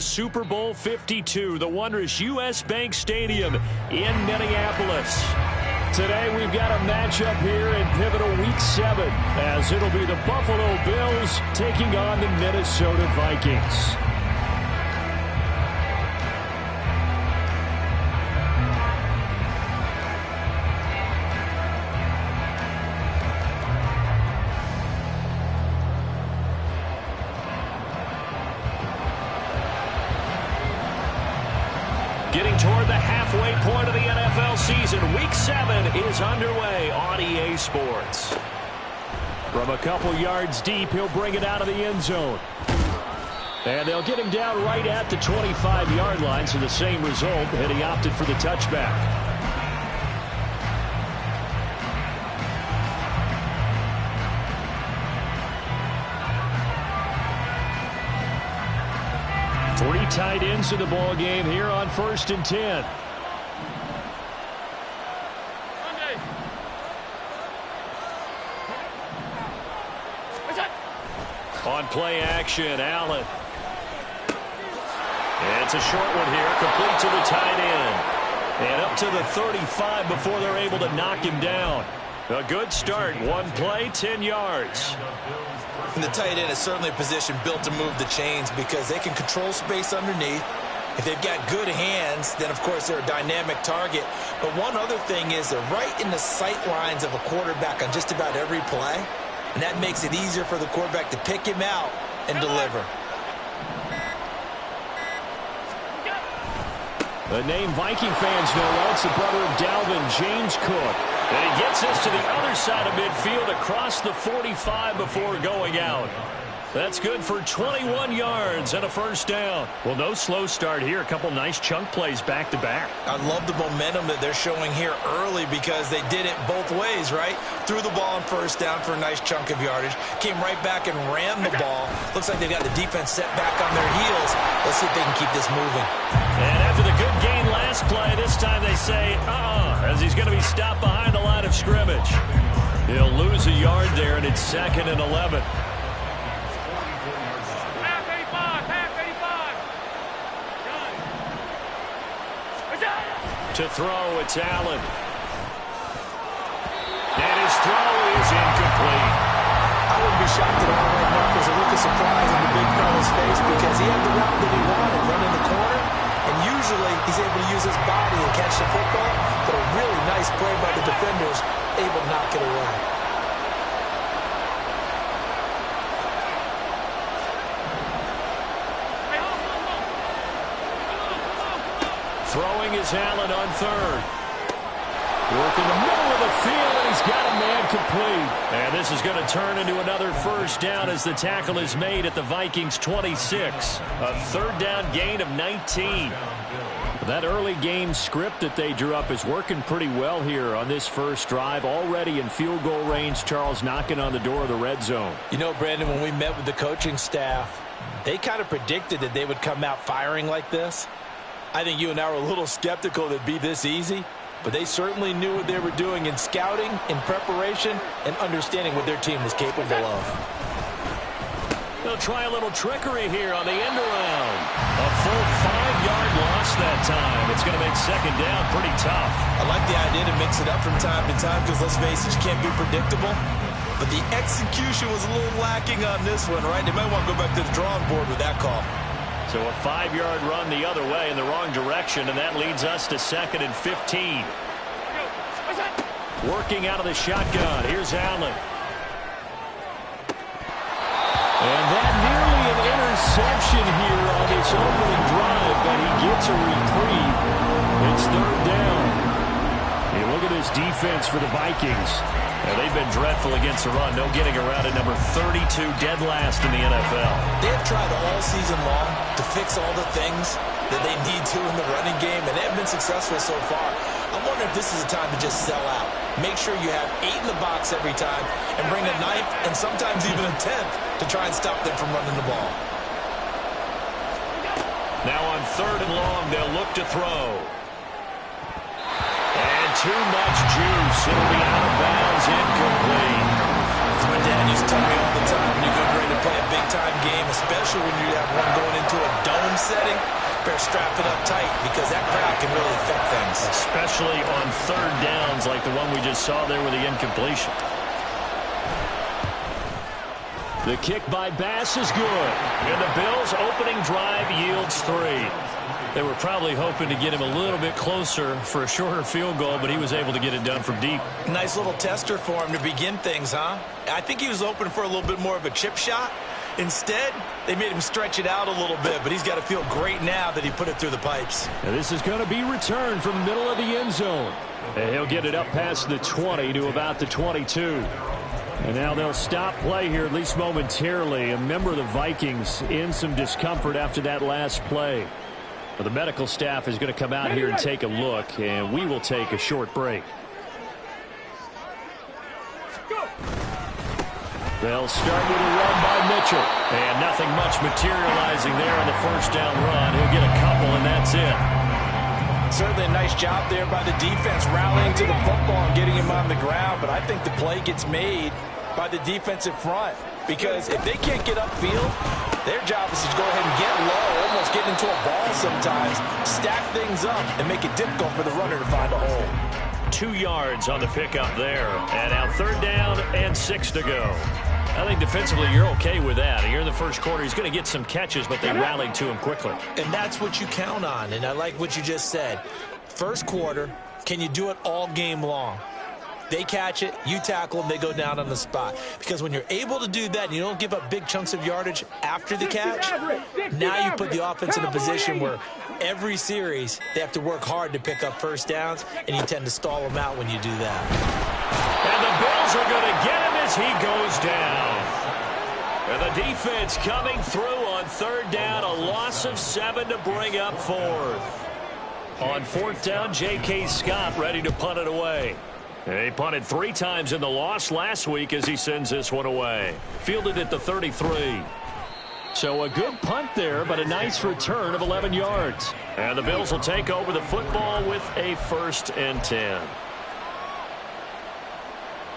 Super Bowl 52, the wondrous U.S. Bank Stadium in Minneapolis. Today we've got a matchup here in pivotal Week 7 as it'll be the Buffalo Bills taking on the Minnesota Vikings. Getting toward the halfway point of the NFL season, Week 7 is underway on EA Sports. From a couple yards deep, he'll bring it out of the end zone. And they'll get him down right at the 25-yard line, so the same result, and he opted for the touchback. Three tight ends in the ball game here on 1st and 10. On play action, Allen. And it's a short one here, complete to the tight end. And up to the 35 before they're able to knock him down. A good start, one play, 10 yards. And the tight end is certainly a position built to move the chains because they can control space underneath. If they've got good hands, then of course they're a dynamic target. But one other thing is they're right in the sight lines of a quarterback on just about every play. And that makes it easier for the quarterback to pick him out and deliver. The name Viking fans know well, it's the brother of Dalvin, James Cook. And he gets us to the other side of midfield across the 45 before going out. That's good for 21 yards and a first down. Well, no slow start here. A couple nice chunk plays back-to-back. I love the momentum that they're showing here early because they did it both ways, right? Threw the ball on first down for a nice chunk of yardage. Came right back and ran the ball. Looks like they've got the defense set back on their heels. Let's see if they can keep this moving. And after the good gain last play, this time they say, as he's going to be stopped behind the line of scrimmage. He'll lose a yard there, and it's 2nd and 11. To throw, it's Allen. And his throw is incomplete. I wouldn't be shocked at all right now because a look of surprise in the big fella's face because he had the route that he wanted, running the corner. And usually he's able to use his body and catch the football, but a really nice play by the defenders, able to knock it away. Throwing is Allen on 3rd. Work in the middle of the field, and he's got a man complete. And this is going to turn into another first down as the tackle is made at the Vikings 26. A 3rd down gain of 19. That early game script that they drew up is working pretty well here on this first drive. Already in field goal range, Charles knocking on the door of the red zone. You know, Brandon, when we met with the coaching staff, they kind of predicted that they would come out firing like this. I think you and I were a little skeptical that it'd be this easy, but they certainly knew what they were doing in scouting, in preparation, and understanding what their team was capable of. They'll try a little trickery here on the end around. A full 5-yard loss that time. It's going to make 2nd down pretty tough. I like the idea to mix it up from time to time because, let's face it, you can't be predictable. But the execution was a little lacking on this one, right? They might want to go back to the drawing board with that call. So a 5-yard run the other way in the wrong direction, and that leads us to 2nd and 15. Working out of the shotgun. Here's Allen. And that nearly an interception here on this opening drive, but he gets a reprieve. It's 3rd down. Hey, look at this defense for the Vikings. They've been dreadful against the run. No getting around at number 32, dead last in the NFL. They've tried all season long to fix all the things that they need to in the running game, and they've been successful so far. I wonder if this is a time to just sell out. Make sure you have 8 in the box every time and bring a 9th and sometimes even a 10th to try and stop them from running the ball. Now on 3rd and long, they'll look to throw. And too much juice. It'll be out of bounds, incomplete. It's my dad used to tell me all the time when you're getting ready to play a big-time game, especially when you have one going into a dome setting, better strap it up tight because that crowd can really affect things. Especially on third downs like the one we just saw there with the incompletion. The kick by Bass is good. And the Bills' opening drive yields 3. They were probably hoping to get him a little bit closer for a shorter field goal, but he was able to get it done from deep. Nice little tester for him to begin things, huh? I think he was open for a little bit more of a chip shot. Instead, they made him stretch it out a little bit, but he's got to feel great now that he put it through the pipes. And this is going to be returned from the middle of the end zone. And he'll get it up past the 20 to about the 22. And now they'll stop play here, at least momentarily. A member of the Vikings in some discomfort after that last play. Well, the medical staff is going to come out here and take a look, and we will take a short break. They'll start with a run by Mitchell. And nothing much materializing there on the first down run. He'll get a couple, and that's it. Certainly a nice job there by the defense rallying to the football and getting him on the ground. But I think the play gets made by the defensive front. Because if they can't get upfield, their job is to go ahead and get low, almost get into a ball sometimes, stack things up, and make it difficult for the runner to find a hole. 2 yards on the pickup there. And now third down and 6 to go. I think defensively you're okay with that. Here in the first quarter, he's going to get some catches, but they rallied to him quickly. And that's what you count on, and I like what you just said. First quarter, can you do it all game long? They catch it, you tackle them, they go down on the spot. Because when you're able to do that and you don't give up big chunks of yardage after the catch, now you put the offense in a position where every series they have to work hard to pick up first downs, and you tend to stall them out when you do that. And the Bills are going to get him as he goes down. And the defense coming through on third down, a loss of 7 to bring up fourth. On fourth down, J.K. Scott ready to punt it away. He punted 3 times in the loss last week as he sends this one away. Fielded at the 33. So a good punt there, but a nice return of 11 yards. And the Bills will take over the football with a 1st and 10.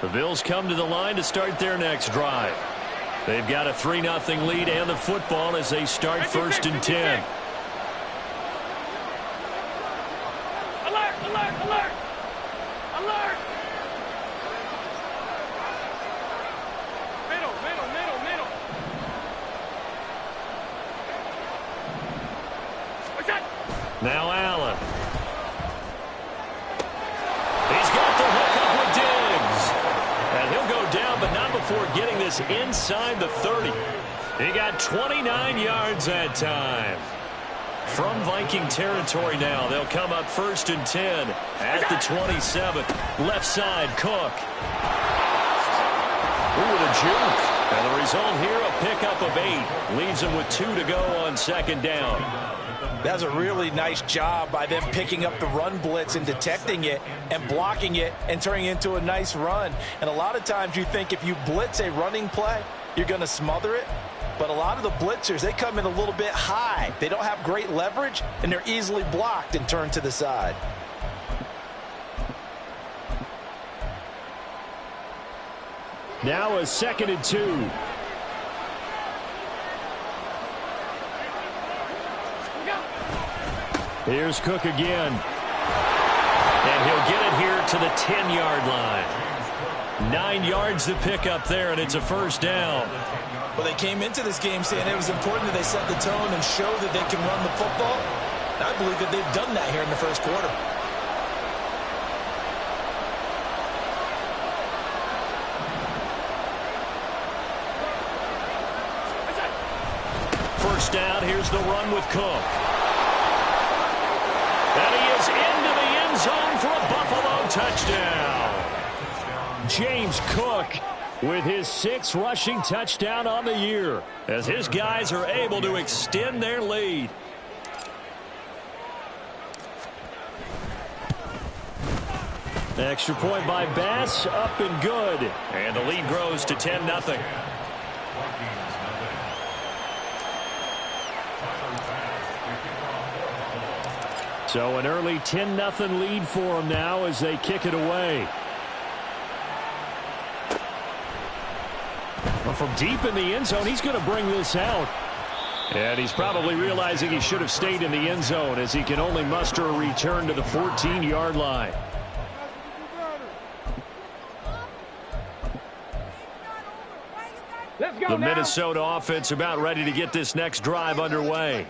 The Bills come to the line to start their next drive. They've got a 3-0 lead and the football as they start 1st and 10. Alert, alert, alert! Alert! Middle, middle, middle, middle. What's that? Now Allen. He's got the hook up with Diggs. And he'll go down, but not before getting this inside the 30. He got 29 yards that time. From Viking territory now, they'll come up 1st and 10 at the 27. Left side, Cook. Ooh, the juke. And the result here, a pickup of 8. Leaves him with 2 to go on 2nd down. That's a really nice job by them picking up the run blitz and detecting it and blocking it and turning it into a nice run. And a lot of times you think if you blitz a running play, you're going to smother it. But a lot of the blitzers, they come in a little bit high. They don't have great leverage, and they're easily blocked and turned to the side. Now a 2nd and 2. Here's Cook again. And he'll get it here to the 10-yard line. 9 yards to pick up there, and it's a 1st down. Well, they came into this game saying it was important that they set the tone and show that they can run the football. And I believe that they've done that here in the first quarter. First down, here's the run with Cook. And he is into the end zone for a Buffalo touchdown. James Cook with his 6th rushing touchdown on the year as his guys are able to extend their lead. Extra point by Bass, up and good. And the lead grows to 10-0. So an early 10-0 lead for them now as they kick it away. from deep in the end zone, he's going to bring this out. And he's probably realizing he should have stayed in the end zone as he can only muster a return to the 14-yard line. The Minnesota offense about ready to get this next drive underway.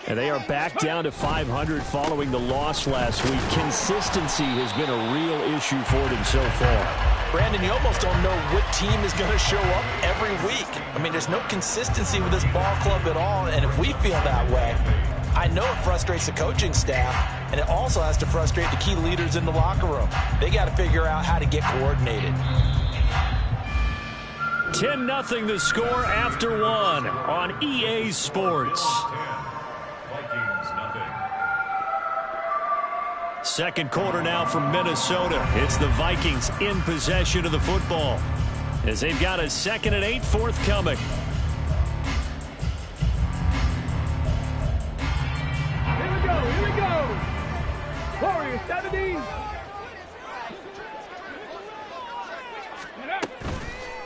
And they are back down to 500 following the loss last week. Consistency has been a real issue for them so far. Brandon, you almost don't know what team is going to show up every week. I mean, there's no consistency with this ball club at all, and if we feel that way, I know it frustrates the coaching staff, and it also has to frustrate the key leaders in the locker room. They got to figure out how to get coordinated. 10-0 the score after one on EA Sports. Second quarter now from Minnesota. It's the Vikings in possession of the football as they've got a 2nd and 8 forthcoming. Here we go. Warriors 70.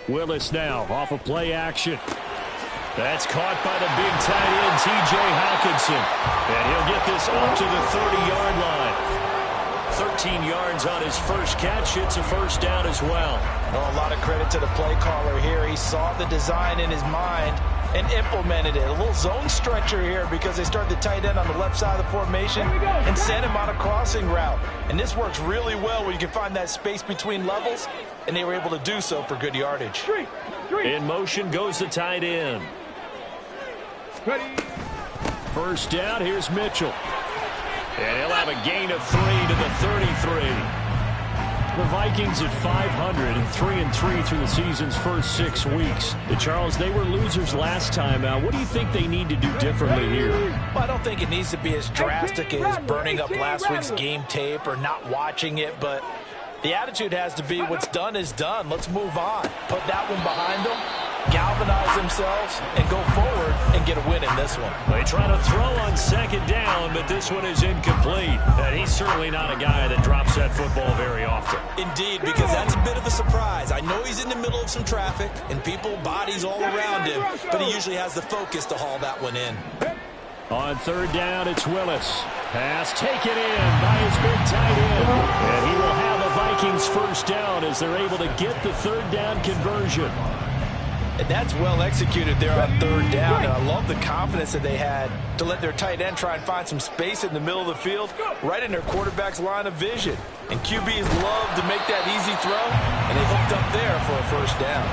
Willis now off of play action. That's caught by the big tight end, T.J. Hawkinson. And he'll get this up to the 30-yard line. 13 yards on his first catch. It's a first down as well. Well, a lot of credit to the play caller here. He saw the design in his mind and implemented it. A little zone stretcher here because they started the tight end on the left side of the formation and sent him on a crossing route. And this works really well where you can find that space between levels, and they were able to do so for good yardage. In motion goes the tight end. Ready. First down, here's Mitchell. And he'll have a gain of 3 to the 33. The Vikings at 500 and 3-3 through the season's first 6 weeks. Charles, they were losers last time out. What do you think they need to do differently here? Well, I don't think it needs to be as drastic as burning up last week's game tape or not watching it, but the attitude has to be what's done is done. Let's move on. Put that one behind them, galvanize themselves, and go forward and get a win in this one. They try to throw on second down, but this one is incomplete. And he's certainly not a guy that drops that football very often. Indeed, because that's a bit of a surprise. I know he's in the middle of some traffic and people, bodies all around him, but he usually has the focus to haul that one in. On third down, it's Willis. Pass taken in by his big tight end. And he will have a Vikings first down as they're able to get the third down conversion. And that's well executed there on third down. And I love the confidence that they had to let their tight end try and find some space in the middle of the field, right in their quarterback's line of vision. And QBs love to make that easy throw, and they hooked up there for a first down.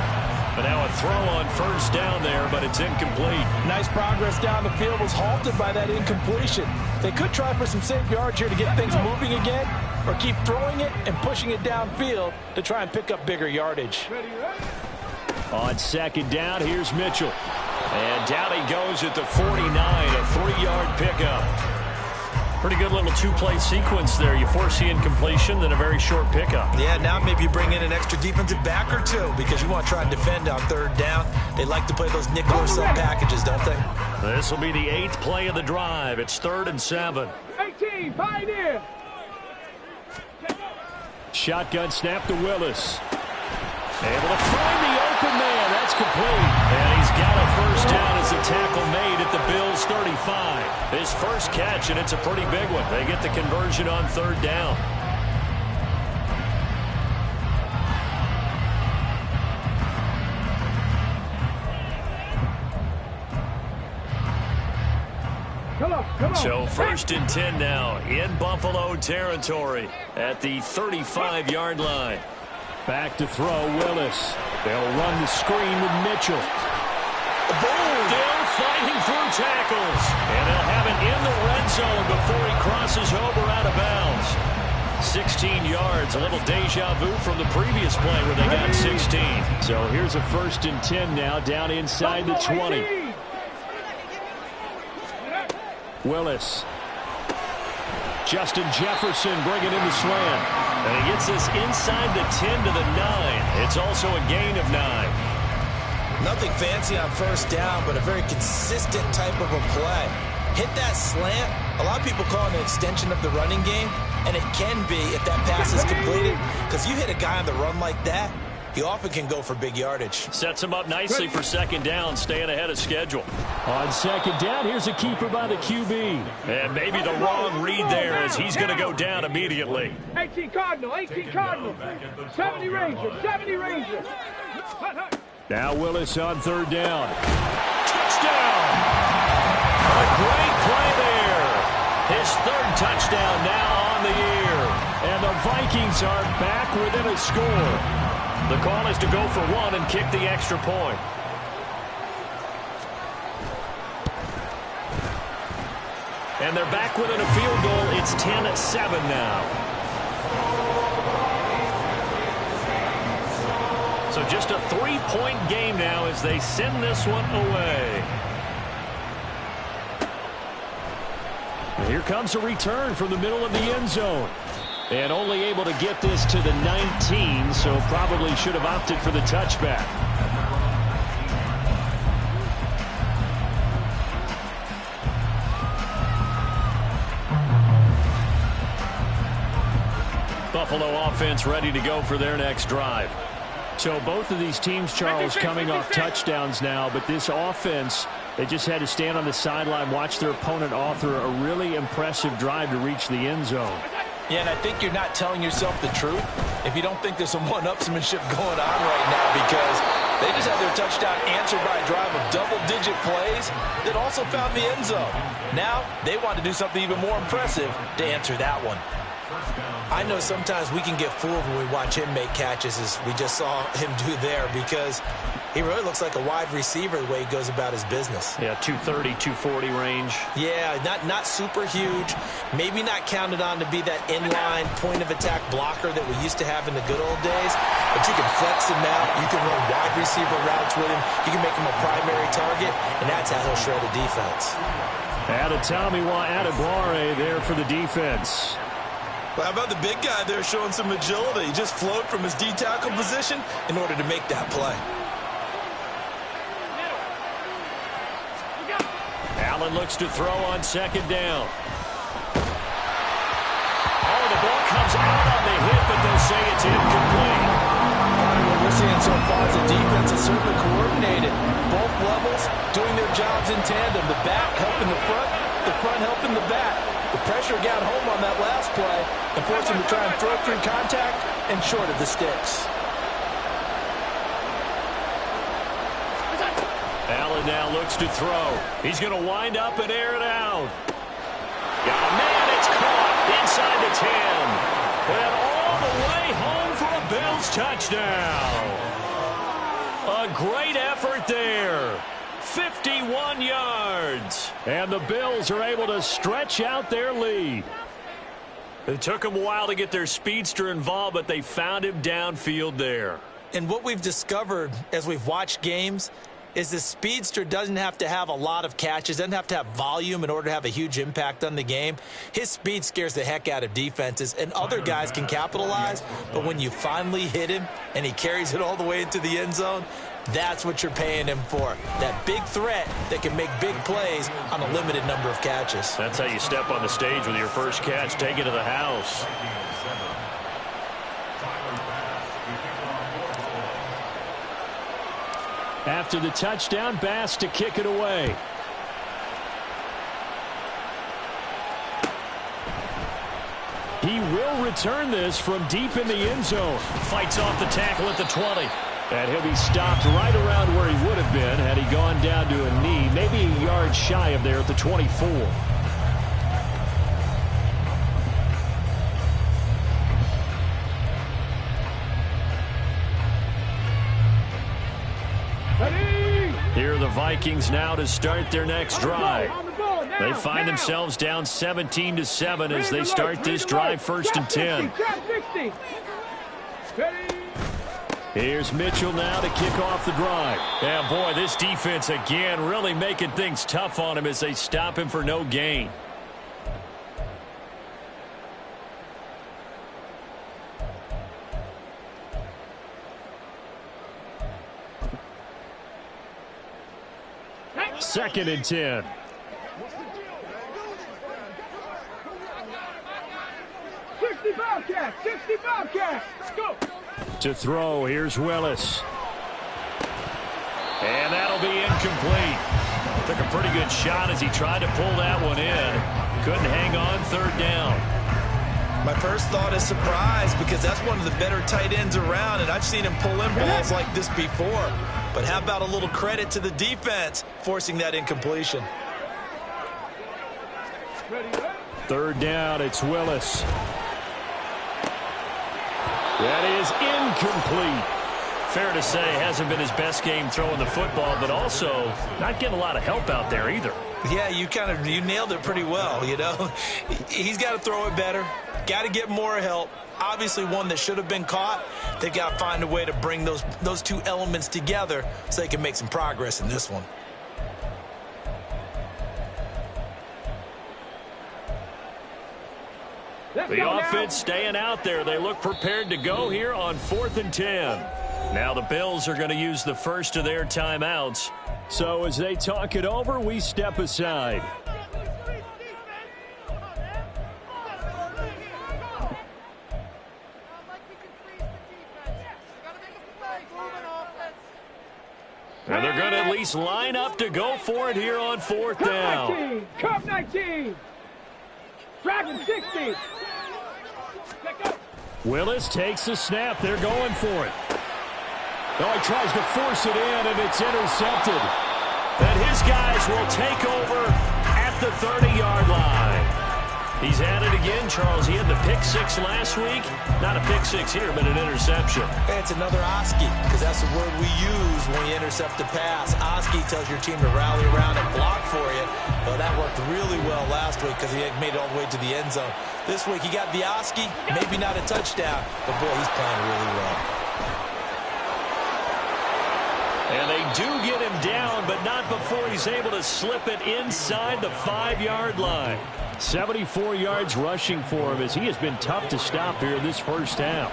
But now a throw on first down there, but it's incomplete. Nice progress down the field was halted by that incompletion. They could try for some safe yards here to get things moving again, or keep throwing it and pushing it downfield to try and pick up bigger yardage. On second down, here's Mitchell. And down he goes at the 49, a 3-yard pickup. Pretty good little two-play sequence there. You force the incompletion, then a very short pickup. Yeah, now maybe you bring in an extra defensive back or two because you want to try and defend on third down. They like to play those nickel or sub packages, don't they? This will be the 8th play of the drive. It's 3rd and 7. 18, Pioneer. Shotgun snap to Willis. Able to find the open man. That's complete. And he's got a first down as a tackle made at the Bills' 35. His first catch, and it's a pretty big one. They get the conversion on third down. Come on. So 1st and 10 now in Buffalo territory at the 35-yard line. Back to throw, Willis. They'll run the screen with Mitchell. Still fighting through tackles. And they'll have it in the red zone before he crosses over out of bounds. 16 yards, a little deja vu from the previous play where they got 16. So here's a 1st and 10 now down inside the 20. Willis. Justin Jefferson bringing in the slant. And he gets this inside the 10 to the 9. It's also a gain of 9. Nothing fancy on first down, but a very consistent type of a play. Hit that slant. A lot of people call it an extension of the running game, and it can be if that pass is completed, because you hit a guy on the run like that, he often can go for big yardage. Sets him up nicely for second down, staying ahead of schedule. On second down, here's a keeper by the QB. And maybe the wrong read there as he's going to go down immediately. 18 Cardinal, 18 Cardinal. 70 Ranger, 70 Ranger. Now Willis on third down. Touchdown! A great play there. His third touchdown now on the year. And the Vikings are back within a score. The call is to go for one and kick the extra point. And they're back within a field goal. It's 10-7 now. So just a 3-point game now as they send this one away. And here comes a return from the middle of the end zone. And only able to get this to the 19, so probably should have opted for the touchback. Buffalo offense ready to go for their next drive. So both of these teams, Charles, coming off touchdowns now, but this offense, they just had to stand on the sideline, watch their opponent author a really impressive drive to reach the end zone. Yeah, and I think you're not telling yourself the truth if you don't think there's some one-upsmanship going on right now, because they just had their touchdown answered by a drive of double-digit plays that also found the end zone. Now they want to do something even more impressive to answer that one. I know sometimes we can get fooled when we watch him make catches, as we just saw him do there, because he really looks like a wide receiver the way he goes about his business. Yeah, 230, 240 range. Yeah, not super huge. Maybe not counted on to be that inline point-of-attack blocker that we used to have in the good old days. But you can flex him out. You can run wide receiver routes with him. You can make him a primary target, and that's how he'll shred a defense. Adetomiwa Adebawore there for the defense. Well, how about the big guy there showing some agility? He just flowed from his D-tackle position in order to make that play. Allen looks to throw on second down. Oh, the ball comes out on the hit, but they'll say it's incomplete. What we're seeing so far is the defense is certainly coordinated. Both levels doing their jobs in tandem. The back helping the front helping the back. The pressure got home on that last play and forced him to try and throw through contact and short of the sticks. Allen now looks to throw. He's going to wind up and air it out. Got a man. It's caught inside the 10. And all the way home for a Bills touchdown. A great effort there. 51 yards. And the Bills are able to stretch out their lead. It took them a while to get their speedster involved, but they found him downfield there. And what we've discovered as we've watched games is the speedster doesn't have to have a lot of catches, doesn't have to have volume in order to have a huge impact on the game. His speed scares the heck out of defenses, and other guys can capitalize, but when you finally hit him and he carries it all the way into the end zone, that's what you're paying him for. That big threat that can make big plays on a limited number of catches. That's how you step on the stage with your first catch, take it to the house. After the touchdown, Bass to kick it away. He will return this from deep in the end zone. Fights off the tackle at the 20. And he'll be stopped right around where he would have been had he gone down to a knee, maybe a yard shy of there at the 24. Here are the Vikings now to start their next drive. They find themselves down 17-7 as they start this drive 1st and 10. Here's Mitchell now to kick off the drive. Yeah, boy, this defense again really making things tough on him as they stop him for no gain. Second and 10. Bobcats, 60 Bobcats, go! To throw, here's Willis. And that'll be incomplete. Took a pretty good shot as he tried to pull that one in. Couldn't hang on third down. My first thought is surprise because that's one of the better tight ends around, and I've seen him pull in balls like this before. But how about a little credit to the defense forcing that incompletion? Third down, it's Willis. That is incomplete. Fair to say, hasn't been his best game throwing the football, but also not getting a lot of help out there either. Yeah, you nailed it pretty well, you know. He's got to throw it better, got to get more help. Obviously one that should have been caught. They've got to find a way to bring those two elements together so they can make some progress in this one. The offense staying out there. They look prepared to go here on 4th and 10. Now the Bills are going to use the first of their timeouts. So as they talk it over, we step aside. And they're going to at least line up to go for it here on 4th down. Cup 19. Driving 60. Willis takes the snap. They're going for it. Oh, he tries to force it in, and it's intercepted. And his guys will take over at the 30-yard line. He's at it again, Charles. He had the pick six last week. Not a pick six here, but an interception. Hey, it's another Oski, because that's the word we use when you intercept a pass. Oski tells your team to rally around and block for you. Well, that worked really well last week because he had made it all the way to the end zone. This week he got the Oski, maybe not a touchdown, but boy, he's playing really well. And they do get him down, but not before he's able to slip it inside the 5-yard line. 74 yards rushing for him as he has been tough to stop here in this first half.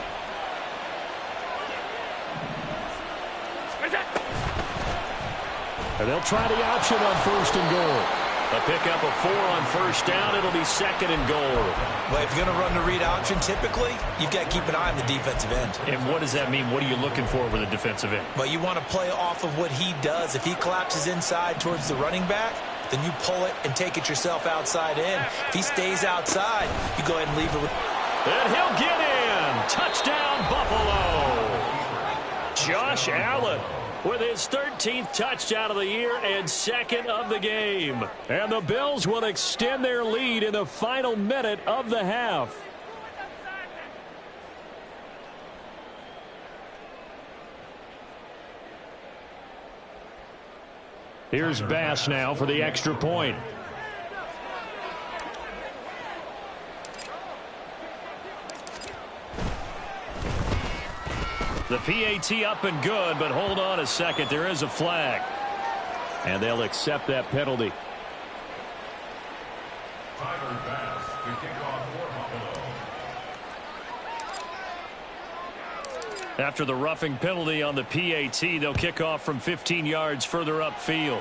And they'll try the option on 1st and goal. A pickup of 4 on 1st down. It'll be 2nd and goal. Well, if you're going to run the read option, typically, you've got to keep an eye on the defensive end. And what does that mean? What are you looking for with a defensive end? Well, you want to play off of what he does. If he collapses inside towards the running back, then you pull it and take it yourself outside in. If he stays outside, you go ahead and leave it. And he'll get in. Touchdown, Buffalo. Josh Allen with his 13th touchdown of the year and 2nd of the game. And the Bills will extend their lead in the final minute of the half. Here's Bass now for the extra point. The PAT up and good, but hold on a second. There is a flag. And they'll accept that penalty. After the roughing penalty on the PAT, they'll kick off from 15 yards further upfield.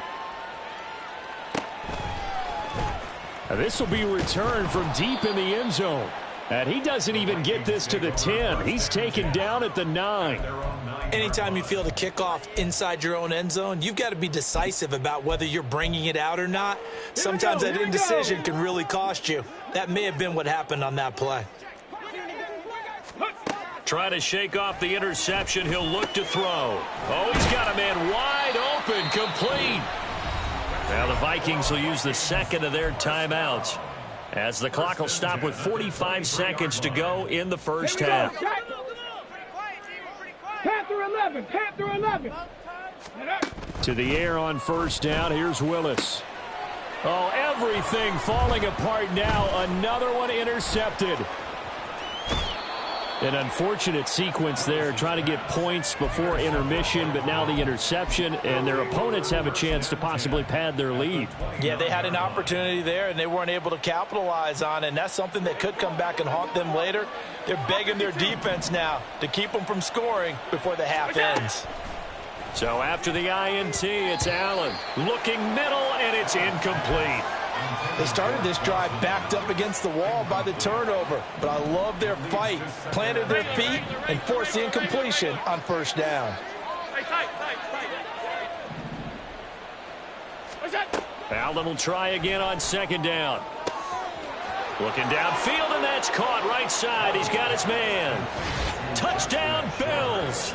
This will be returned from deep in the end zone. And he doesn't even get this to the 10. He's taken down at the 9. Anytime you feel the kickoff inside your own end zone, you've got to be decisive about whether you're bringing it out or not. Sometimes that indecision can really cost you. That may have been what happened on that play. Try to shake off the interception. He'll look to throw. Oh, he's got a man wide open, complete. Now the Vikings will use the 2nd of their timeouts, as the clock will stop with 45 seconds to go in the first half. Panther 11, Panther 11. To the air on 1st down. Here's Willis. Oh, everything falling apart now. Another one intercepted. An unfortunate sequence there, trying to get points before intermission, but now the interception, and their opponents have a chance to possibly pad their lead. Yeah, they had an opportunity there, and they weren't able to capitalize on it, and that's something that could come back and haunt them later. They're begging their defense now to keep them from scoring before the half ends. So after the INT, it's Allen looking middle, and it's incomplete. They started this drive backed up against the wall by the turnover, but I love their fight. Planted their feet and forced the incompletion on first down. Allen will try again on second down. Looking downfield, and that's caught right side. He's got his man. Touchdown, Bills.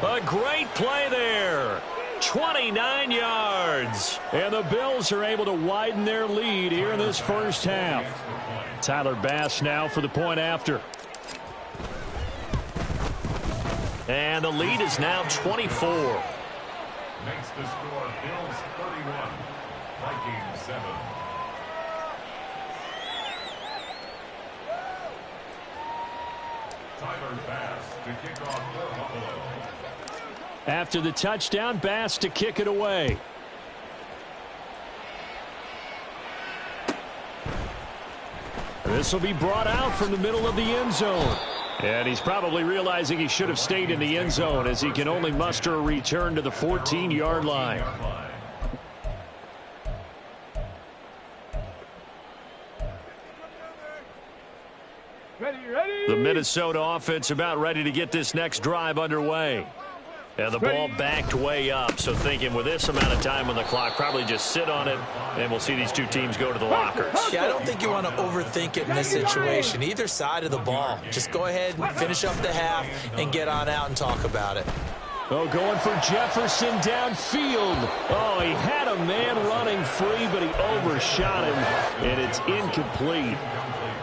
A great play there. 29 yards. And the Bills are able to widen their lead here in this first half. Tyler Bass now for the point after. And the lead is now 24. Makes the score Bills 31, Vikings 7. Tyler Bass to kick off for Buffalo. After the touchdown, Bass to kick it away. This will be brought out from the middle of the end zone. And he's probably realizing he should have stayed in the end zone as he can only muster a return to the 14-yard line. The Minnesota offense about ready to get this next drive underway. And the ball backed way up, so thinking with this amount of time on the clock, probably just sit on it, and we'll see these two teams go to the lockers. Yeah, I don't think you want to overthink it in this situation. Either side of the ball. Just go ahead and finish up the half and get on out and talk about it. Oh, going for Jefferson downfield. Oh, he had a man running free, but he overshot him, and it's incomplete.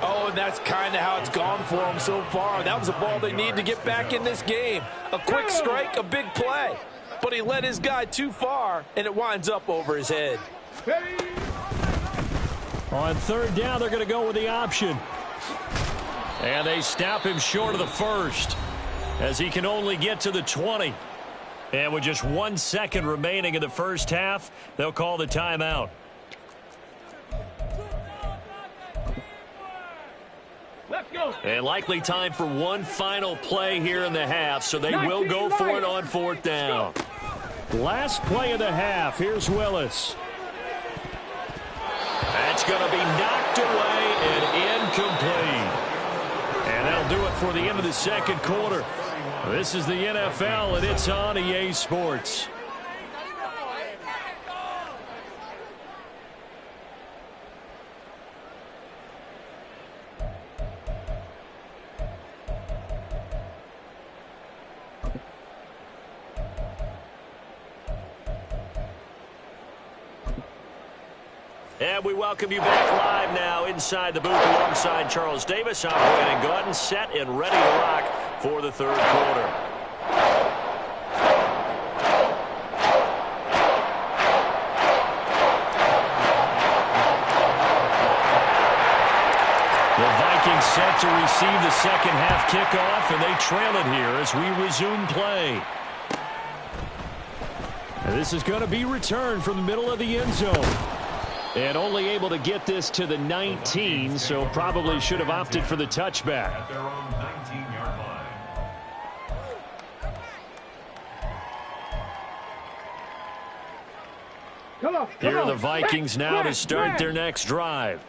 Oh, and that's kind of how it's gone for them so far. That was a ball they need to get back in this game. A quick strike, a big play. But he led his guy too far, and it winds up over his head. On third down, they're going to go with the option. And they stop him short of the first as he can only get to the 20. And with just 1 second remaining in the first half, they'll call the timeout. And likely time for one final play here in the half, so they will go for it on fourth down. Last play of the half. Here's Willis. That's going to be knocked away and incomplete. And that'll do it for the end of the second quarter. This is the NFL, and it's on EA Sports. And we welcome you back live now inside the booth alongside Charles Davis. I'm Brandon Gordon, set and ready to rock for the third quarter. The Vikings set to receive the second half kickoff, and they trail it here as we resume play. And this is going to be returned from the middle of the end zone. And only able to get this to the 19, so probably should have opted for the touchback. At their own 19-yard line. Here are the Vikings now to start their next drive.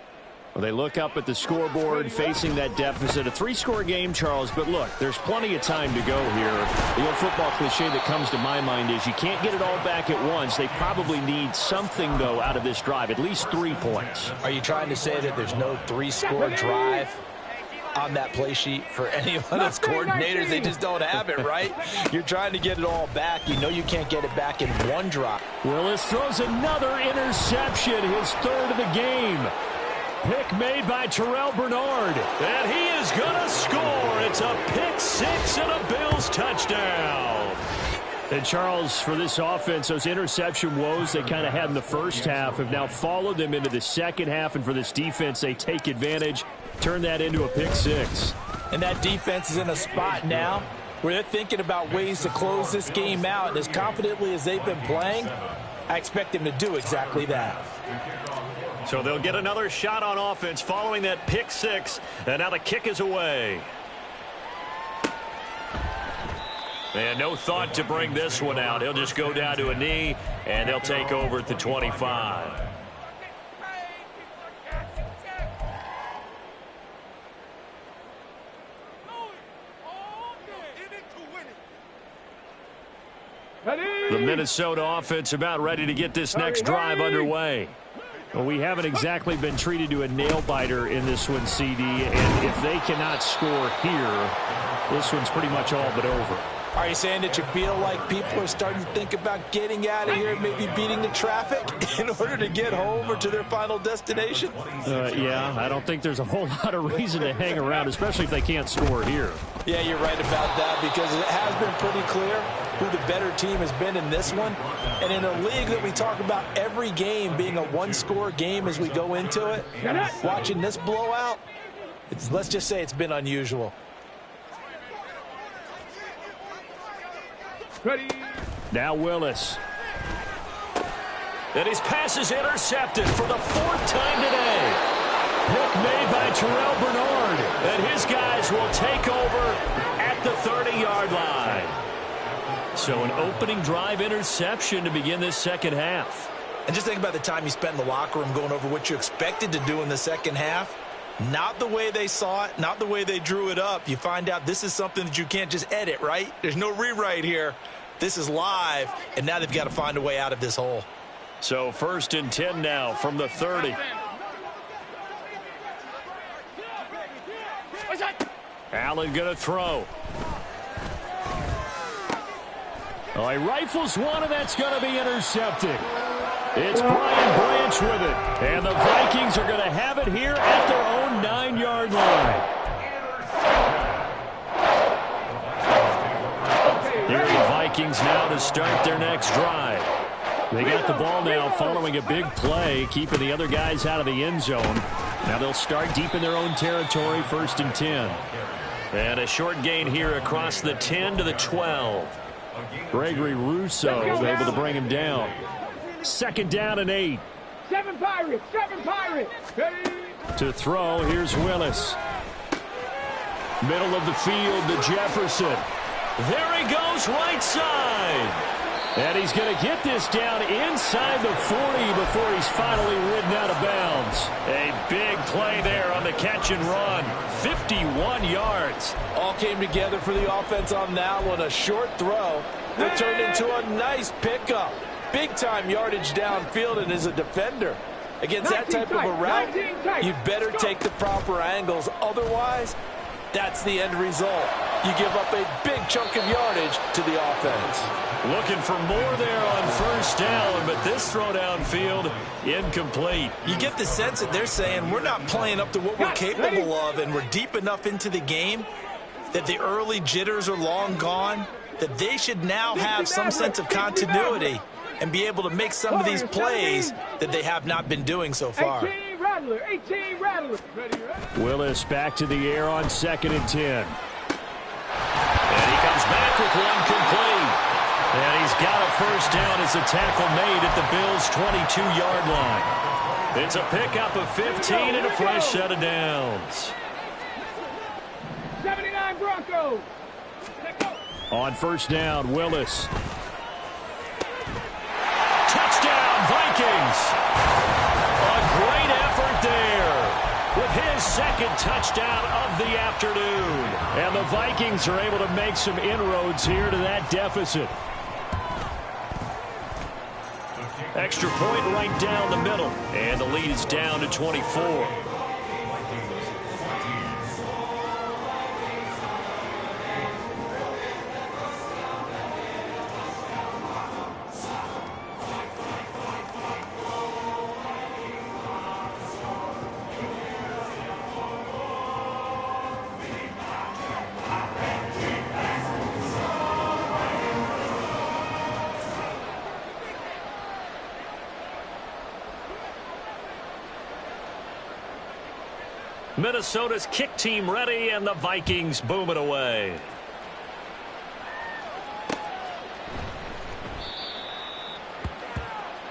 Well, they look up at the scoreboard facing that deficit. A three-score game, Charles, but look, there's plenty of time to go here. The old football cliche that comes to my mind is you can't get it all back at once. They probably need something, though, out of this drive, at least 3 points. Are you trying to say that there's no three-score drive on that play sheet for any of those coordinators? They just don't have it, right? You're trying to get it all back. You know you can't get it back in one drop. Willis throws another interception, his third of the game. Pick made by Terrell Bernard. And he is going to score. It's a pick six and a Bills touchdown. And, Charles, for this offense, those interception woes they kind of had in the first half have now followed them into the second half. And for this defense, they take advantage, turn that into a pick six. And that defense is in a spot now where they're thinking about ways to close this game out. And as confidently as they've been playing, I expect them to do exactly that. So they'll get another shot on offense following that pick six. And now the kick is away. And no thought to bring this one out. He'll just go down to a knee, and they'll take over at the 25. The Minnesota offense about ready to get this next drive underway. Well, we haven't exactly been treated to a nail-biter in this one, CD, and if they cannot score here, this one's pretty much all but over. Are you saying that you feel like people are starting to think about getting out of here, maybe beating the traffic in order to get home or to their final destination? Yeah, I don't think there's a whole lot of reason to hang around, especially if they can't score here. Yeah, you're right about that, because it has been pretty clear who the better team has been in this one. And in a league that we talk about every game being a one-score game as we go into it, watching this blowout, let's just say it's been unusual. Ready. Now Willis. And his pass is intercepted for the 4th time today. Pick made by Terrell Bernard. And his guys will take over at the 30-yard line. So an opening drive interception to begin this second half. And just think about the time you spent in the locker room going over what you expected to do in the second half. Not the way they saw it, not the way they drew it up. You find out this is something that you can't just edit, right? There's no rewrite here. This is live, and now they've got to find a way out of this hole. So 1st and 10 now from the 30. Allen going to throw. Oh, he rifles one, and that's going to be intercepted. It's Brian Branch with it. And the Vikings are going to have it here at their own 9-yard line. Here are the Vikings now to start their next drive. They got the ball now following a big play, keeping the other guys out of the end zone. Now they'll start deep in their own territory, 1st and 10. And a short gain here across the 10 to the 12. Gregory Rousseau was able to bring him down. 2nd down and 8. 7 Pirates, 7 Pirates. Ready. To throw, here's Willis. Middle of the field to Jefferson. There he goes, right side. And he's going to get this down inside the 40 before he's finally ridden out of bounds. A big play there on the catch and run. 51 yards. All came together for the offense on that one. A short throw that turned into a nice pickup. Big-time yardage downfield, and as a defender against that type of a route, you better take the proper angles. Otherwise, that's the end result. You give up a big chunk of yardage to the offense. Looking for more there on 1st down, but this throw downfield, incomplete. You get the sense that they're saying we're not playing up to what we're capable of, and we're deep enough into the game that the early jitters are long gone, that they should now have some sense of continuity and be able to make some of these plays that they have not been doing so far. 18 Rattler, 18 Rattler. Willis back to the air on 2nd and 10. And he comes back with one complete. And he's got a 1st down as a tackle made at the Bills' 22-yard line. It's a pickup of 15 and a fresh set of downs. 79 Broncos. On 1st down, Willis. Touchdown, Vikings. A great effort there with his 2nd touchdown of the afternoon. And the Vikings are able to make some inroads here to that deficit. Extra point right down the middle. And the lead is down to 24. Minnesota's kick team ready, and the Vikings boom it away.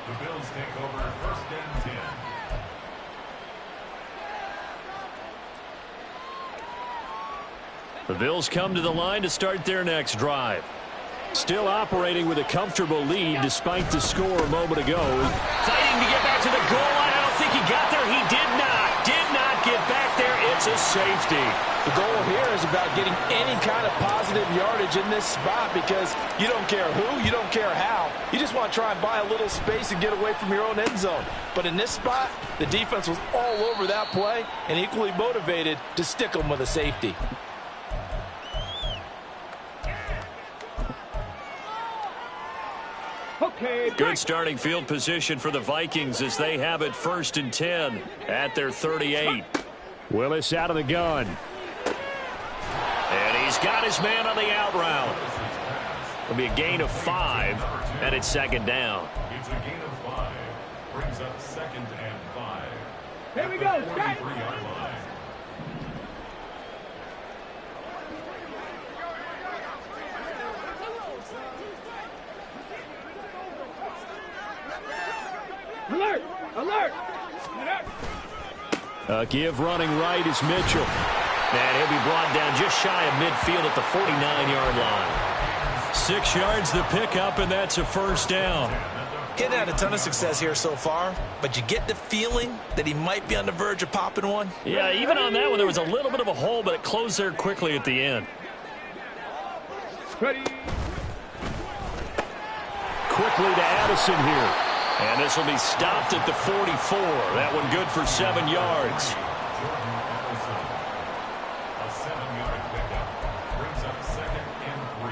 The Bills take over 1st and 10. The Bills come to the line to start their next drive. Still operating with a comfortable lead despite the score a moment ago. Fighting to get back to the goal line. I don't think he got there. He did not get back there. It's a safety. The goal here is about getting any kind of positive yardage in this spot because you don't care who, you don't care how. You just want to try and buy a little space and get away from your own end zone. But in this spot, the defense was all over that play and equally motivated to stick them with a safety. Okay. Good starting field position for the Vikings as they have it 1st and 10 at their 38. Willis out of the gun. And he's got his man on the out route. It'll be a gain of 5, and it's 2nd down. It's a gain of 5. Brings up 2nd and 5. Here we go. 43-yard line. Alert! Alert! Give running right is Mitchell. And he'll be brought down just shy of midfield at the 49-yard line. 6 yards the pickup, and that's a 1st down. He hadn't had a ton of success here so far, but you get the feeling that he might be on the verge of popping one. Yeah, even on that one, there was a little bit of a hole, but it closed there quickly at the end. Ready. Quickly to Addison here. And this will be stopped at the 44. That one good for 7 yards. A 7-yard pickup. Brings up 2nd and 3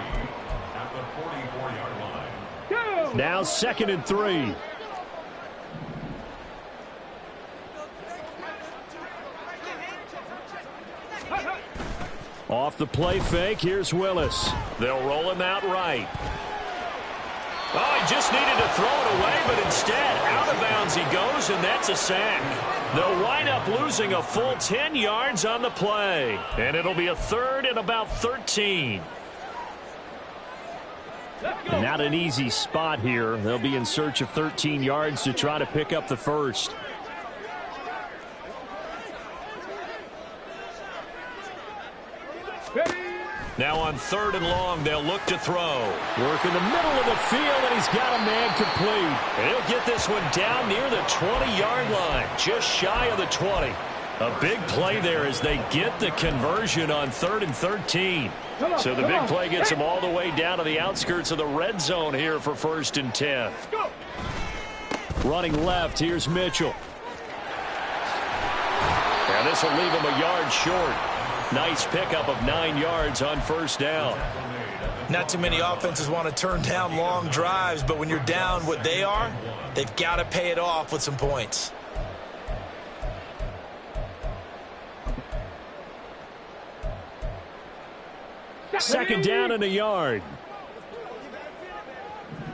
at the 44-yard line. Go! Now 2nd and 3. Off the play fake, here's Willis. They'll roll him out right. Oh, he just needed to throw it away, but instead, out of bounds he goes, and that's a sack. They'll wind up losing a full 10 yards on the play, and it'll be a 3rd and about 13. Not an easy spot here. They'll be in search of 13 yards to try to pick up the 1st. Ready. Now on 3rd and long, they'll look to throw. Work in the middle of the field, and he's got a man complete. And he'll get this one down near the 20-yard line, just shy of the 20. A big play there as they get the conversion on 3rd and 13. So the big play gets them all the way down to the outskirts of the red zone here for 1st and 10. Go. Running left, here's Mitchell. And this will leave him a yard short. Nice pickup of 9 yards on 1st down. Not too many offenses want to turn down long drives, but when you're down what they are, they've got to pay it off with some points. Second down and a yard.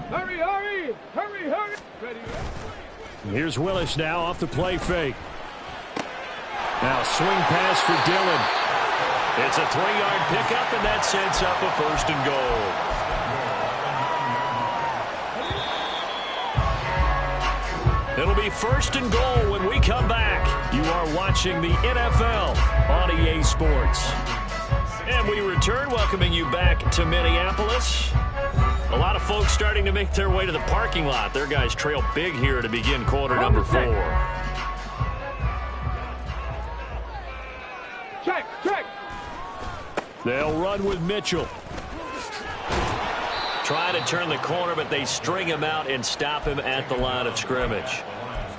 Hurry, hurry! Hurry, hurry! Ready. Here's Willis now off the play fake. Now swing pass for Dillon. It's a 3-yard pickup, and that sets up a 1st and goal. It'll be 1st and goal when we come back. You are watching the NFL on EA Sports. And we return, welcoming you back to Minneapolis. A lot of folks starting to make their way to the parking lot. Their guys trail big here to begin quarter number 4. Check, check. They'll run with Mitchell. Trying to turn the corner, but they string him out and stop him at the line of scrimmage.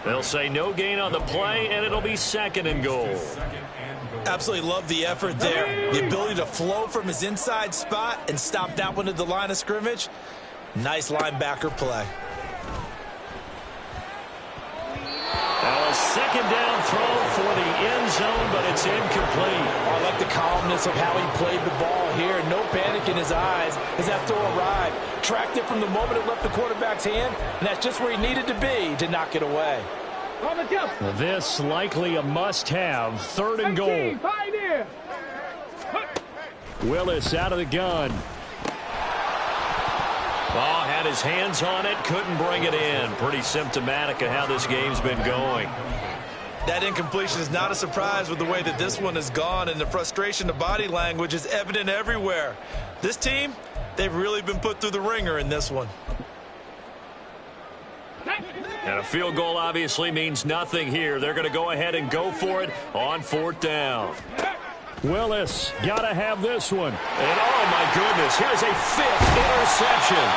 They'll say no gain on the play, and it'll be 2nd and goal. Absolutely love the effort there. The ability to flow from his inside spot and stop that one at the line of scrimmage. Nice linebacker play. Now a 2nd down throw for the end zone, but it's incomplete. I like the calmness of how he played the ball here. No panic in his eyes as that throw arrived. Tracked it from the moment it left the quarterback's hand, and that's just where he needed to be to knock it away. On the jump. This likely a must-have. 3rd and goal. Pioneer. Willis out of the gun. Oh, had his hands on it, couldn't bring it in. Pretty symptomatic of how this game's been going. That incompletion is not a surprise with the way that this one has gone, and the frustration, the body language is evident everywhere. This team, they've really been put through the ringer in this one. And a field goal obviously means nothing here. They're going to go ahead and go for it on 4th down. Willis, gotta have this one. And oh my goodness, here's a 5th interception.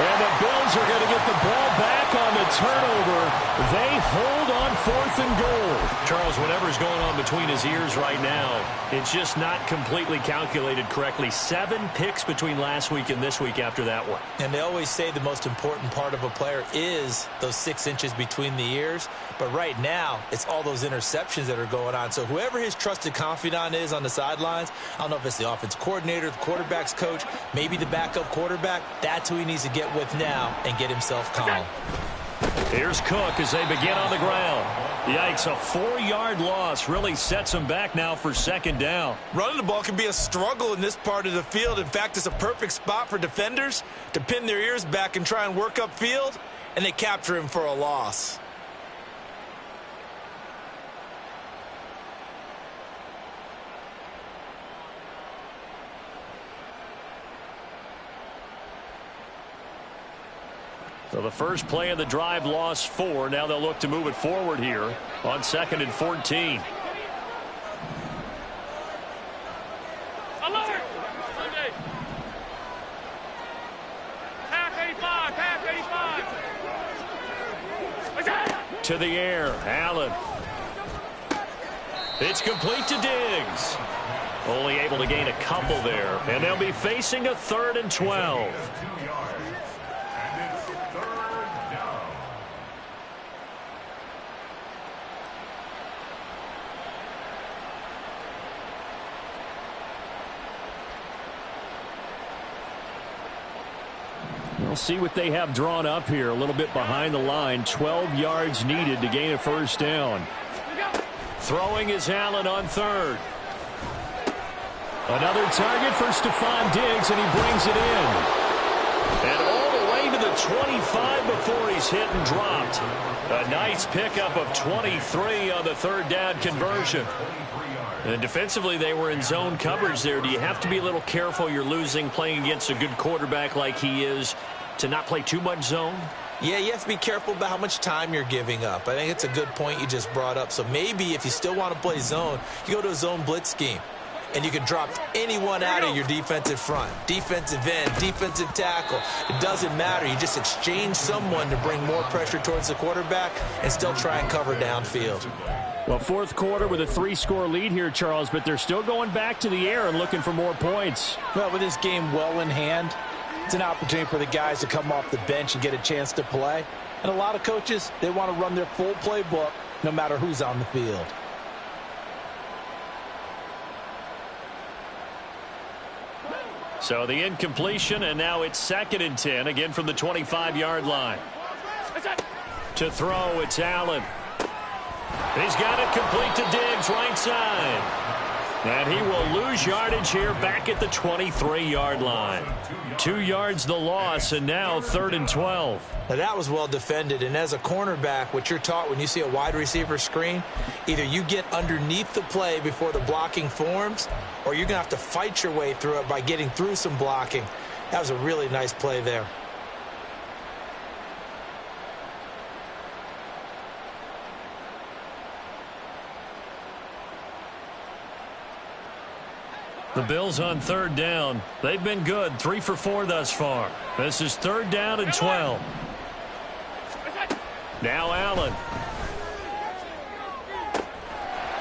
And the Bills are going to get the ball back on the turnover. They hold on 4th and goal. Charles, whatever's going on between his ears right now, it's just not completely calculated correctly. 7 picks between last week and this week after that one. And they always say the most important part of a player is those 6 inches between the ears. But right now, it's all those interceptions that are going on. So whoever his trusted confidant is on the sidelines, I don't know if it's the offense coordinator, the quarterback's coach, maybe the backup quarterback, that's who he needs to get with now and get himself calm. Here's Cook as they begin on the ground. Yikes, a 4-yard loss really sets them back now for 2nd down. Running the ball can be a struggle in this part of the field. In fact, it's a perfect spot for defenders to pin their ears back and try and work upfield, and they capture him for a loss. So the first play of the drive lost 4. Now they'll look to move it forward here on 2nd and 14. Alert! Half 85, half 85. To the air, Allen. It's complete to Diggs. Only able to gain a couple there. And they'll be facing a 3rd and 12. We'll see what they have drawn up here. A little bit behind the line. 12 yards needed to gain a 1st down. Throwing is Allen on 3rd. Another target for Stephon Diggs, and he brings it in. And all the way to the 25 before he's hit and dropped. A nice pickup of 23 on the 3rd down conversion. And defensively, they were in zone coverage there. Do you have to be a little careful you're losing playing against a good quarterback like he is to not play too much zone? Yeah, you have to be careful about how much time you're giving up. I think it's a good point you just brought up. So maybe if you still want to play zone, you go to a zone blitz scheme. And you can drop anyone out of your defensive front. Defensive end, defensive tackle. It doesn't matter. You just exchange someone to bring more pressure towards the quarterback and still try and cover downfield. Well, 4th quarter with a 3-score lead here, Charles, but they're still going back to the air and looking for more points. Well, with this game well in hand, it's an opportunity for the guys to come off the bench and get a chance to play. And a lot of coaches, they want to run their full playbook no matter who's on the field. So the incompletion, and now it's 2nd and 10, again from the 25-yard line. To throw, it's Allen. He's got it complete to Diggs, right side. And he will lose yardage here back at the 23-yard line. 2 yards the loss, and now 3rd and 12. Now that was well defended, and as a cornerback, what you're taught when you see a wide receiver screen, either you get underneath the play before the blocking forms, or you're going to have to fight your way through it by getting through some blocking. That was a really nice play there. The Bills on 3rd down. They've been good, 3 for 4 thus far. This is 3rd down and 12. Now Allen.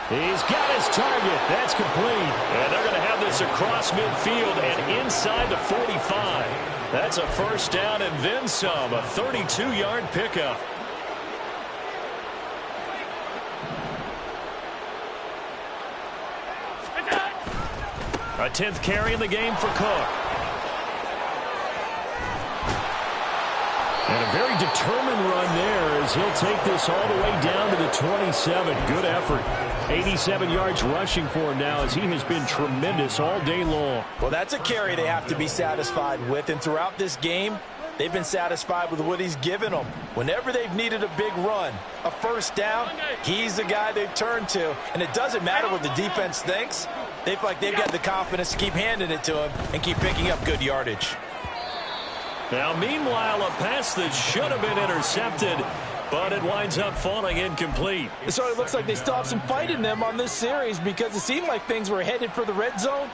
He's got his target. That's complete. And they're going to have this across midfield and inside the 45. That's a 1st down and then some. A 32-yard pickup. A 10th carry in the game for Cook. And a very determined run there as he'll take this all the way down to the 27. Good effort. 87 yards rushing for him now as he has been tremendous all day long. Well, that's a carry they have to be satisfied with. And throughout this game, they've been satisfied with what he's given them. Whenever they've needed a big run, a 1st down, he's the guy they've turned to. And it doesn't matter what the defense thinks. They feel like they've got the confidence to keep handing it to him and keep picking up good yardage. Now, meanwhile, a pass that should have been intercepted but it winds up falling incomplete. It sort of looks like they still have some fight in them on this series because it seemed like things were headed for the red zone.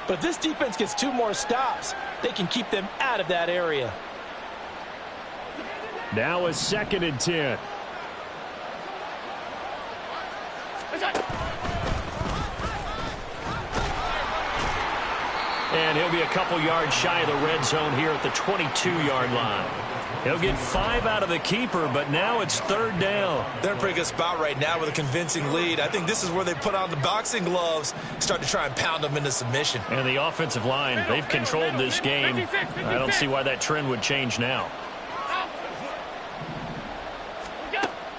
But if this defense gets 2 more stops, they can keep them out of that area. Now a 2nd and 10. And he'll be a couple yards shy of the red zone here at the 22-yard line. He'll get 5 out of the keeper, but now it's 3rd down. They're in a pretty good spot right now with a convincing lead. I think this is where they put on the boxing gloves, start to try and pound them into submission. And the offensive line, they've controlled this game. I don't see why that trend would change now.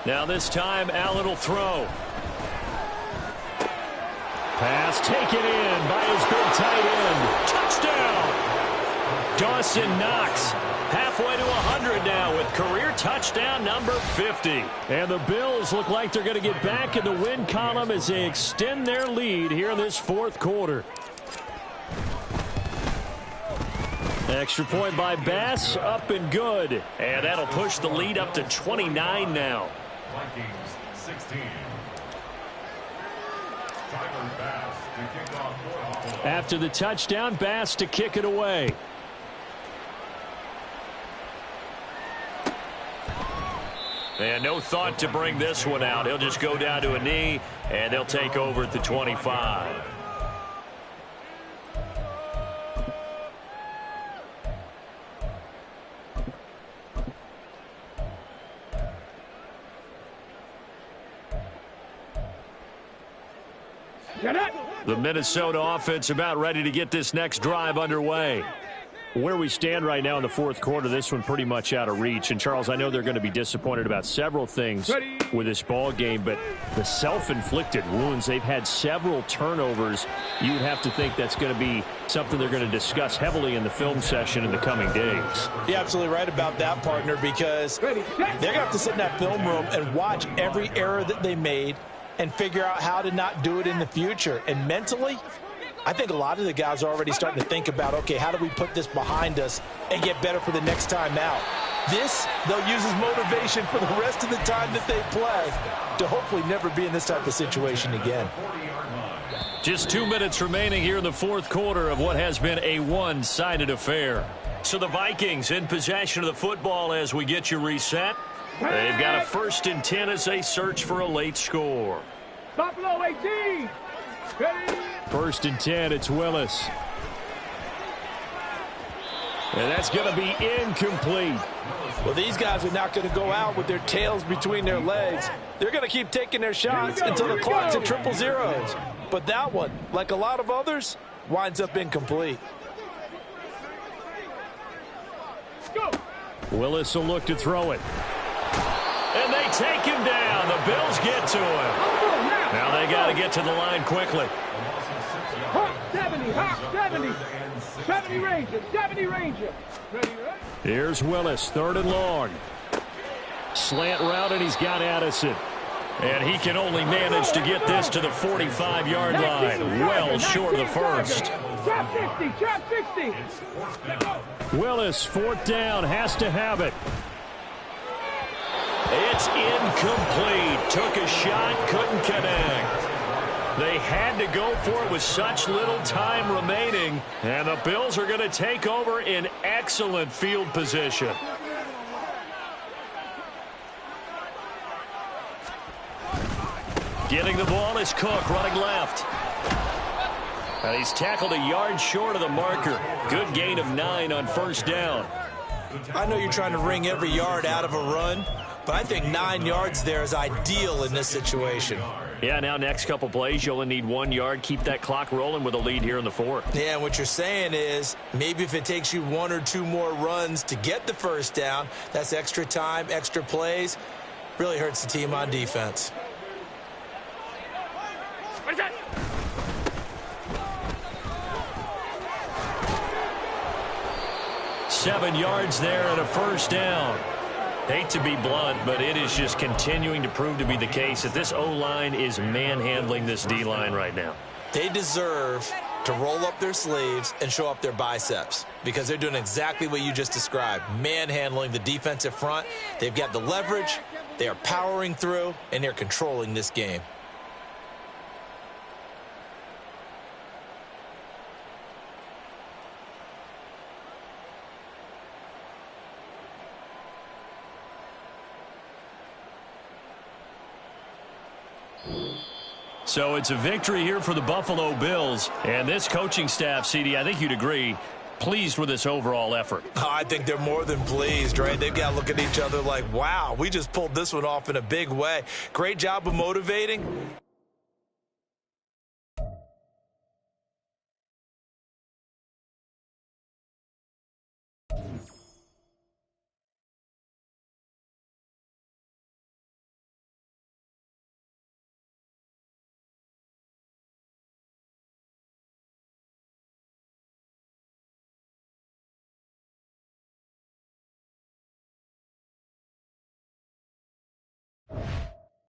Now this time, Allen will throw. Pass taken in by his big tight end. Touchdown! Dawson Knox halfway to 100 now with career touchdown number 50. And the Bills look like they're going to get back in the win column as they extend their lead here in this 4th quarter. Extra point by Bass, up and good. And that'll push the lead up to 29 now. Vikings 16. Bass to kick off. After the touchdown, Bass to kick it away. And no thought to bring this one out. He'll just go down to a knee, and they'll take over at the 25. The Minnesota offense about ready to get this next drive underway. Where we stand right now in the 4th quarter, this one pretty much out of reach. And, Charles, I know they're going to be disappointed about several things with this ball game, but the self-inflicted wounds, they've had several turnovers. You'd have to think that's going to be something they're going to discuss heavily in the film session in the coming days. You're absolutely right about that, partner, because they're going to have to sit in that film room and watch every error that they made and figure out how to not do it in the future. And mentally, I think a lot of the guys are already starting to think about, okay, how do we put this behind us and get better for the next time out? This, they'll use as motivation for the rest of the time that they play to hopefully never be in this type of situation again. Just 2 minutes remaining here in the 4th quarter of what has been a one-sided affair. So the Vikings in possession of the football as we get you reset. They've got a 1st and 10 as they search for a late score. Buffalo 18. 1st and 10, it's Willis. And that's going to be incomplete. Well, these guys are not going to go out with their tails between their legs. They're going to keep taking their shots until the clock's at 000. But that one, like a lot of others, winds up incomplete. Willis will look to throw it. And they take him down. The Bills get to him. Now they got to get to the line quickly. Hawk 70, Hawk 70. 70 Ranger, 70 Ranger. Here's Willis, 3rd and long. Slant route, and he's got Addison. And he can only manage to get this to the 45-yard line. Well short of the first. Trap 60, trap 60. Willis, 4th down, has to have it. It's incomplete. Took a shot, couldn't connect. They had to go for it with such little time remaining. And the Bills are going to take over in excellent field position. Getting the ball is Cook, running left. And he's tackled a yard short of the marker. Good gain of 9 on 1st down. I know you're trying to wring every yard out of a run, but I think 9 yards there is ideal in this situation. Yeah, now next couple plays, you only need 1 yard. Keep that clock rolling with a lead here in the 4th. Yeah, and what you're saying is maybe if it takes you 1 or 2 more runs to get the 1st down, that's extra time, extra plays. Really hurts the team on defense. What is that? Seven yards there and a 1st down. Hate to be blunt, but it is just continuing to prove to be the case that this O-line is manhandling this D-line right now. They deserve to roll up their sleeves and show up their biceps because they're doing exactly what you just described, manhandling the defensive front. They've got the leverage, They are powering through, and they're controlling this game. So it's a victory here for the Buffalo Bills. And this coaching staff, CD, I think you'd agree, pleased with this overall effort. I think they're more than pleased, right? They've got to look at each other like, wow, we just pulled this one off in a big way. Great job of motivating.